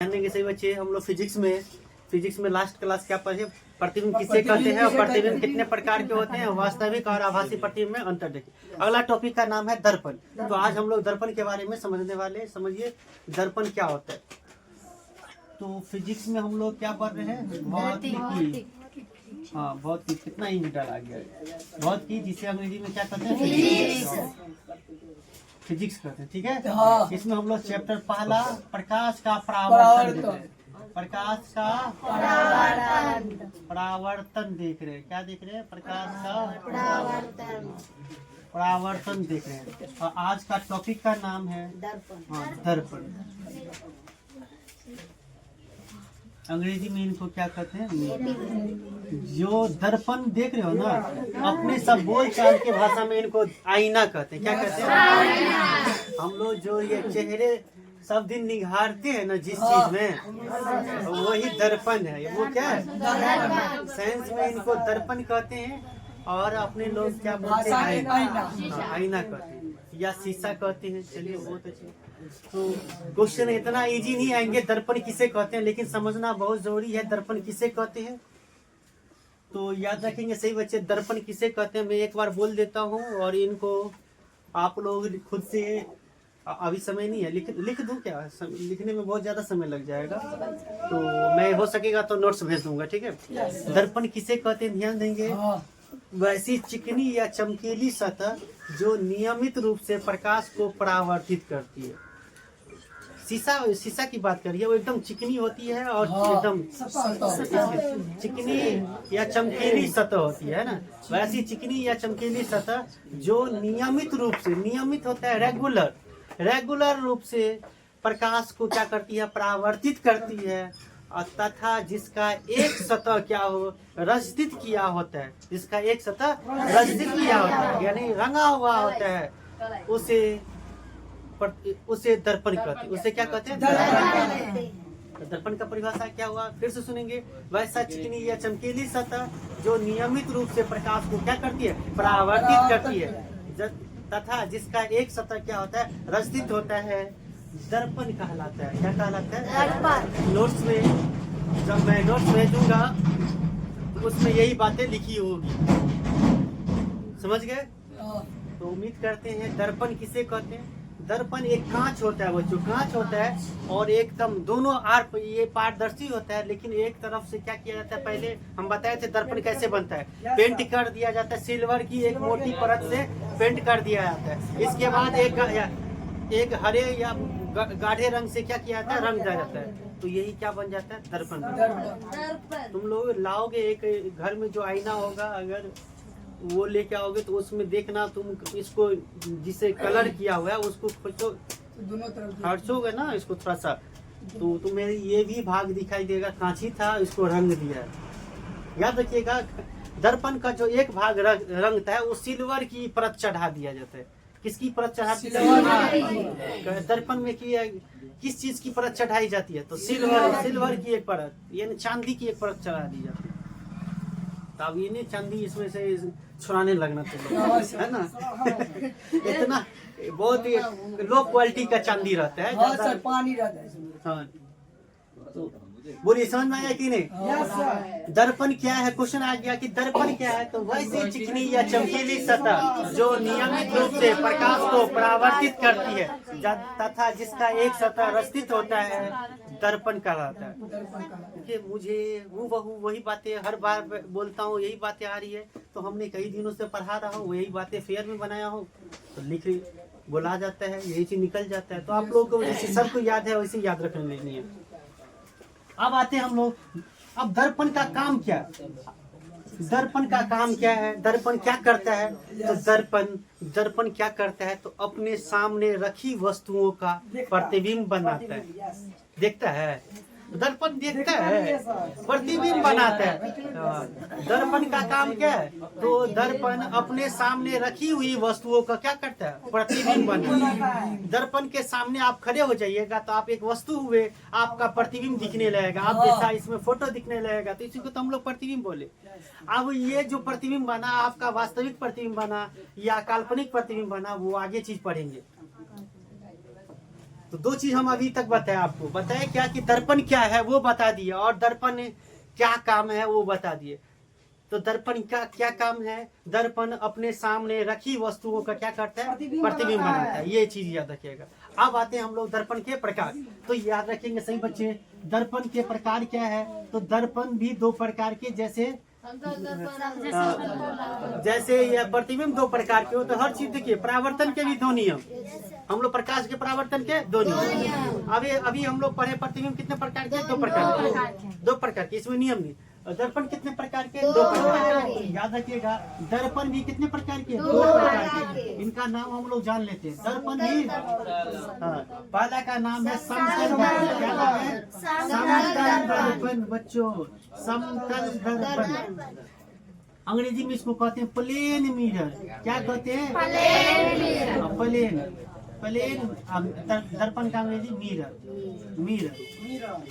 जानने के सही बच्चे, हम लोग फिजिक्स में लास्ट क्लास क्या पढ़े, प्रतिबिंब किसे कहते हैं और प्रतिबिंब कितने प्रकार के होते हैं, वास्तविक और आभासी प्रतिबिंब में अंतर देखिए। अगला टॉपिक का नाम है दर्पण। तो आज हम लोग दर्पण के बारे में समझने वाले हैं। समझिए दर्पण क्या होता है। तो फिजिक्स में हम लोग क्या पढ़ रहे हैं, भौतिकी। हाँ, भौतिकी कितना ही मीटर आ गया, भौतिकी जिसे अंग्रेजी में क्या कहते हैं, फिजिक्स कहते हैं। ठीक है, हाँ। इसमें हम लोग चैप्टर पहला प्रकाश का परावर्तन, प्रकाश का परावर्तन देख रहे हैं। क्या देख रहे हैं, प्रकाश का परावर्तन देख रहे हैं। और आज का टॉपिक का नाम है दर्पण। हाँ, दर्पण। अंग्रेजी में इनको क्या कहते हैं, जो दर्पण देख रहे हो ना, अपने सब बोल चाल के भाषा में इनको आईना कहते हैं। क्या कहते हैं, हम लोग जो ये चेहरे सब दिन निहारते हैं ना जिस चीज में, वही दर्पण है। वो क्या है, साइंस में इनको दर्पण कहते हैं। और अपने लोग क्या बोलते हैं, आईना कहते हैं या शीशा कहते हैं। चलिए, बहुत अच्छे। तो क्वेश्चन इतना इजी नहीं आएंगे दर्पण किसे कहते हैं, लेकिन समझना बहुत जरूरी है दर्पण किसे कहते हैं। तो याद रखेंगे सही बच्चे, दर्पण किसे कहते हैं मैं एक बार बोल देता हूँ, और इनको आप लोग खुद से, अभी समय नहीं है, लिख दूं क्या, लिखने में बहुत ज्यादा समय लग जाएगा, तो मैं हो सकेगा तो नोट्स भेज दूंगा। ठीक है, दर्पण किसे कहते हैं ध्यान देंगे, वैसी चिकनी या चमकीली सतह जो नियमित रूप से प्रकाश को परावर्तित करती है। शीशा की बात करिए, वो एकदम चिकनी होती है और एकदम चिकनी या चमकीली सतह होती है ना, वैसी चिकनी या चमकीली सतह जो नियमित रूप से, नियमित होता है रेगुलर रूप से प्रकाश को क्या करती है, परावर्तित करती है। तथा जिसका एक सतह क्या हो, रंजित किया होता है, जिसका एक सतह रंजित किया होता है यानी रंगा हुआ होता है, उसे दर्पण कहते हैं। उसे क्या कहते हैं, दर्पण का परिभाषा क्या हुआ, फिर से सुनेंगे। वैसा चिकनी या चमकीली सतह जो नियमित रूप से प्रकाश को क्या करती है, परावर्तित करती है, तथा जिसका एक सतह क्या होता है, रंजित होता है, दर्पण कहलाता है। क्या कहलाता है, नोट्स में जब मैं नोट्स भेजूंगा तो उसमें यही बातें लिखी होगी, समझ गए। तो उम्मीद करते हैं दर्पण किसे कहते हैं। दर्पण एक कांच होता है बच्चों, कांच होता है और एकदम दोनों आर ये पारदर्शी होता है, लेकिन एक तरफ से क्या किया जाता है, पहले हम बताए थे दर्पण कैसे बनता है, पेंट कर दिया जाता है, सिल्वर की एक मोटी परत से पेंट कर दिया जाता है। इसके बाद एक हरे या गाढ़े रंग से क्या किया जाता है, रंग दिया जाता है, तो यही क्या बन जाता है, दर्पण। तुम लोग लाओगे एक घर में जो आईना होगा, अगर वो लेके आओगे तो उसमें देखना, तुम इसको जिसे कलर किया हुआ है उसको खर्चोगे ना इसको थोड़ा सा, तो तुम्हें ये भी भाग दिखाई देगा, कांची था इसको रंग दिया। याद रखिएगा, दर्पण का जो एक भाग रंगता है वो सिल्वर की परत चढ़ा दिया जाता है। किसकी परत चढ़ाती है, दर्पण में किस चीज की परत चढ़ाई जाती है, तो सिल्वर की एक परत, यानी चांदी की एक परत चढ़ा दी जाती है। तो अब ये नहीं चांदी इसमें से छुड़ाने लगना तो है ना इतना बहुत ही लो क्वालिटी का चांदी रहता है, पानी रहता है। हाँ, तो बोलिए समझ में आया कि नहीं। दर्पण क्या है, क्वेश्चन आ गया कि दर्पण क्या है, तो वैसे चिकनी या चमकीली सतह जो नियमित रूप से प्रकाश को परावर्तित करती है तथा जिसका एक सतह रंजित होता है, दर्पण कहलाता है। देखिए, मुझे वही बातें हर बार बोलता हूँ, यही बातें आ रही है, तो हमने कई दिनों से पढ़ा रहा हूँ, वही बातें फेयर में बनाया हूँ, तो लिख बोला जाता है, यही चीज निकल जाता है। तो आप लोगों को जैसे सबको याद है वैसे याद रखने नहीं है। अब आते हैं हम लोग, अब दर्पण का काम क्या, दर्पण का काम क्या है, दर्पण क्या करता है, तो दर्पण क्या करता है, तो अपने सामने रखी वस्तुओं का प्रतिबिंब बनाता है, देखता है, दर्पण देखता है, प्रतिबिंब बनाता है। दर्पण का काम क्या है, तो दर्पण अपने सामने रखी हुई वस्तुओं का क्या करता है, प्रतिबिंब बनाता है। दर्पण के सामने आप खड़े हो जाइएगा तो आप एक वस्तु हुए, आपका प्रतिबिंब दिखने लगेगा, आप जैसा इसमें फोटो दिखने लगेगा, तो इसी को तो हम लोग प्रतिबिंब बोले। अब ये जो प्रतिबिंब बना, आपका वास्तविक प्रतिबिंब बना या काल्पनिक प्रतिबिंब बना, वो आगे चीज पढ़ेंगे। तो दो चीज हम अभी तक बताए आपको, बताए क्या कि दर्पण क्या है वो बता दिए, और दर्पण क्या काम है वो बता दिए। तो दर्पण का क्या काम है? दर्पण अपने सामने रखी वस्तुओं का क्या करता है? प्रतिबिंब बनाता है। ये चीज याद रखिएगा। अब आते हैं हम लोग दर्पण के प्रकार। तो याद रखेंगे सही बच्चे, दर्पण के प्रकार क्या है? तो दर्पण भी दो प्रकार के, जैसे या प्रतिबिंब दो प्रकार के हो, तो हर चीज देखिए, परावर्तन के भी दो नियम। हम लोग प्रकाश के परावर्तन के दो नियम। अभी हम लोग पढ़े प्रतिबिंब कितने प्रकार के? दो प्रकार के। इसमें नियम नहीं। दर्पण कितने प्रकार के? दो प्रकार के। याद रखिएगा, दर्पण भी कितने प्रकार के? दो प्रकार के। इनका नाम हम लोग जान लेते हैं। दर्पण भी, पहला का नाम है समतल दर्पण। क्या नाम है? समतल दर्पण बच्चों, समतल दर्पण। अंग्रेजी में इसको कहते हैं प्लेन मिरर। क्या कहते हैं? प्लेन दर्पण का अंग्रेजी मिरर।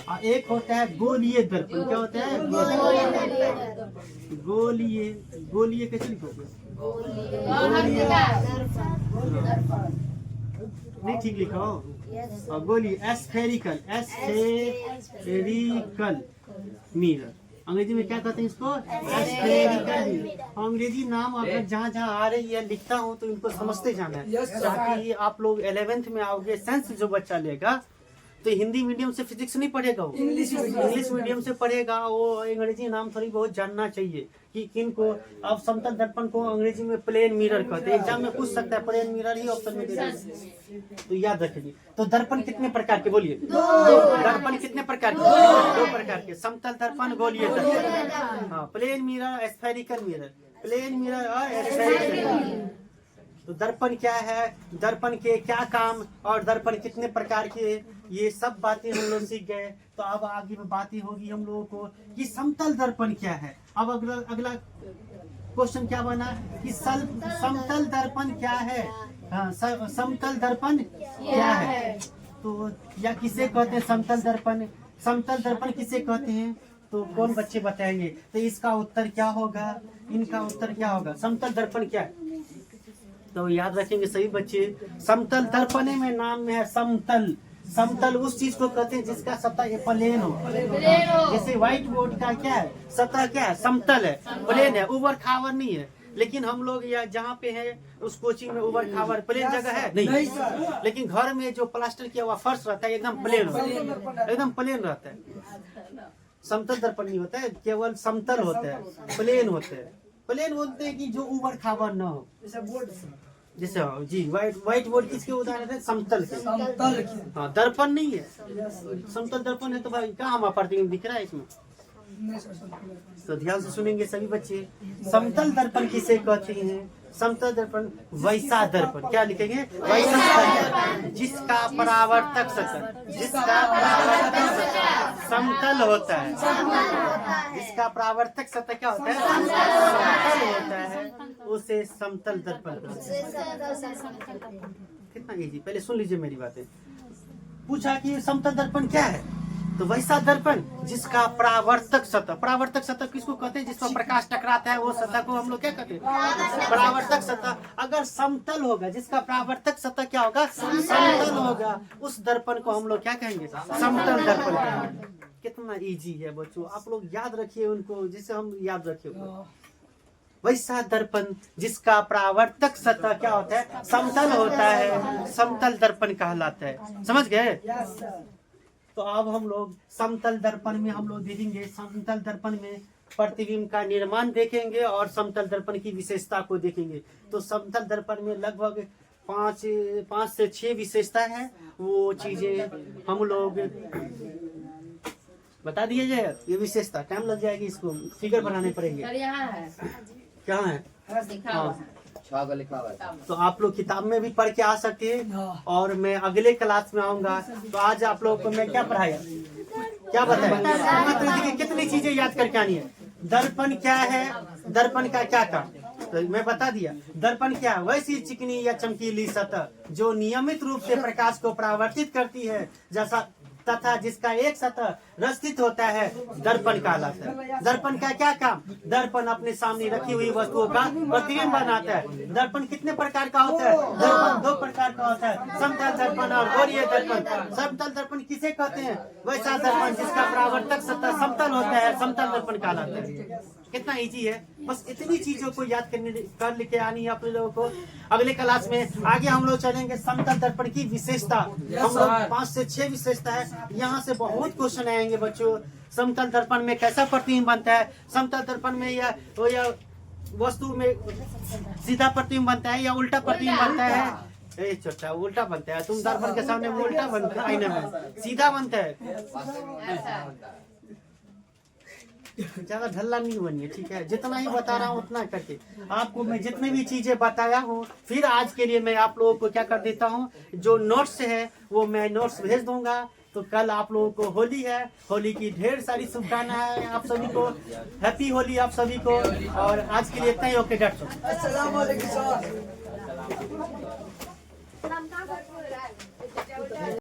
और एक होता है गोलीय दर्पण। क्या होता है? गोलीय कैसे लिखोगे? नहीं ठीक लिखो। और गोली एस्फेरिकल मिरर। अंग्रेजी में क्या कहते हैं इसको? एस्फेरिकल। अंग्रेजी नाम अगर जहाँ जहाँ आ रही है लिखता हूँ तो इनको समझते जाना है, ताकि आप लोग 11th में आओगे, साइंस जो बच्चा लेगा तो हिंदी मीडियम से फिजिक्स नहीं पढ़ेगा, वो इंग्लिश मीडियम से पढ़ेगा। वो अंग्रेजी नाम थोड़ी बहुत जानना चाहिए कि किन को। अब समतल दर्पण को अंग्रेजी में प्लेन मिरर कहते हैं। एग्जाम में पूछ सकता है, प्लेन मिरर ही ऑप्शन में दे देंगे, तो याद रखिए। तो दर्पण कितने प्रकार के? बोलिए। दर्पण कितने प्रकार के? दो प्रकार के। समतल दर्पण, गोलीय दर्पण। हाँ, plane mirror, spherical mirror. Plane mirror और स्फेरिकल। तो दर्पण क्या है, दर्पण के क्या काम, और दर्पण कितने प्रकार के, ये सब बातें हम लोग सीख गए। तो अब आगे में बातें होगी हम लोगों को कि समतल दर्पण क्या है। अब अगला क्वेश्चन क्या बना कि समतल दर्पण क्या है? हाँ, समतल दर्पण क्या है? तो या किसे कहते हैं समतल दर्पण? समतल दर्पण किसे कहते हैं? तो कौन बच्चे बताएंगे? तो इसका उत्तर क्या होगा? इनका उत्तर क्या होगा? समतल दर्पण क्या है? तो याद रखेंगे सही बच्चे, समतल दर्पण में नाम में है समतल। समतल उस चीज को कहते हैं जिसका सतह प्लेन हो। जैसे व्हाइट बोर्ड का क्या है? सतह क्या है? समतल है, प्लेन है, उबड़ खाबड़ नहीं है। लेकिन हम लोग या जहाँ पे है उस कोचिंग में उबड़ खाबड़ प्लेन जगह है नहीं। लेकिन घर में जो प्लास्टर किया हुआ फर्श रहता है एकदम प्लेन, एकदम प्लेन रहता है। समतल दर्पण नहीं होता है, केवल समतल होता है, प्लेन होते हैं। प्लेन बोलते हैं कि जो उबड़ खाबड़ न हो। जैसे जी व्हाइट बोर्ड किसके उदाहरण है? समतल के। हाँ, दर्पण नहीं है, समतल दर्पण है। तो भाई कहाँ हमारा प्रतिबिंब दिख रहा है इसमें? तो ध्यान से सुनेंगे सभी बच्चे। समतल दर्पण किसे कहते हैं? समतल दर्पण वैसा दर्पण। क्या लिखेंगे? वैसा दर्पण जिसका परावर्तक समतल होता है। जिसका परावर्तक सतह क्या होता है? समतल होता है, उसे समतल दर्पण। कितना इजी, पहले सुन लीजिए मेरी बातें। पूछा कि समतल दर्पण क्या है? तो वैसा दर्पण जिसका परावर्तक सतह किसको कहते हैं? जिस पर प्रकाश टकराता है वो सतह को हम लोग क्या कहते हैं? परावर्तक सतह। अगर समतल होगा, जिसका परावर्तक सतह क्या होगा? समतल होगा, उस दर्पण को हम लोग क्या कहेंगे? समतल दर्पण कहेंगे। कितना इजी है बच्चों, आप लोग याद रखिए उनको, जिसे हम याद रखिए। वैसा दर्पण जिसका परावर्तक सतह क्या होता है? समतल होता है, समतल दर्पण कहलाता है। समझ गए? तो अब हम लोग समतल दर्पण में हम लोग देखेंगे, समतल दर्पण में प्रतिबिंब का निर्माण देखेंगे और समतल दर्पण की विशेषता को देखेंगे। तो समतल दर्पण में लगभग 5 से 6 विशेषता है। वो चीजें हम लोग बता दिए जाए। ये विशेषता टाइम लग जाएगी, इसको फिगर बनाने पड़ेंगे। क्या है? तो आप लोग किताब में भी पढ़ के आ सकते हैं, और मैं अगले क्लास में आऊंगा। तो आज आप लोगों को मैं क्या पढ़ाया, क्या बताया? कितनी चीजें याद करके आनी है। दर्पण क्या है, दर्पण का क्या काम, तो मैं बता दिया। दर्पण क्या है? वैसी चिकनी या चमकीली सतह जो नियमित रूप से प्रकाश को परावर्तित करती है, जैसा तथा जिसका एक सतह रस्तित होता है दर्पण कहलाता है। दर्पण का क्या काम? दर्पण अपने सामने रखी हुई वस्तुओं का प्रतिबिंब बनाता है। दर्पण कितने प्रकार का होता है? दर्पण 2 प्रकार का होता है, समतल दर्पण और गोलीय दर्पण। समतल दर्पण किसे कहते हैं? वैसा दर्पण जिसका परावर्तक सतह समतल होता है, समतल दर्पण कहलाता है। कितना इजी है, बस इतनी चीजों को याद कर लेके आनी है आप लोगों को। अगले क्लास में आगे हम लोग चलेंगे समतल दर्पण की विशेषता। हम लोग 5 से 6 विशेषता है, यहाँ से बहुत क्वेश्चन आएंगे बच्चों। समतल दर्पण में कैसा प्रतिबिंब बनता है? समतल दर्पण में या वस्तु में सीधा प्रतिबिंब बनता है या उल्टा प्रतिबिंब बनता है? छोटा उल्टा बनता है। तुम दर्पण के सामने उल्टा बनता है, आईने में सीधा बनता है। ज्यादा ढल्ला नहीं बनिए, ठीक है? जितना ही बता रहा हूँ उतना करके आपको मैं जितनी भी चीजें बताया हूँ, फिर आज के लिए मैं आप लोगों को क्या कर देता हूँ, जो नोट्स है वो मैं नोट्स भेज दूंगा। तो कल आप लोगों को होली है, होली की ढेर सारी शुभकामनाएं आप सभी को। हैप्पी होली आप सभी को। और आज के लिए इतना ही। Okay, doctor.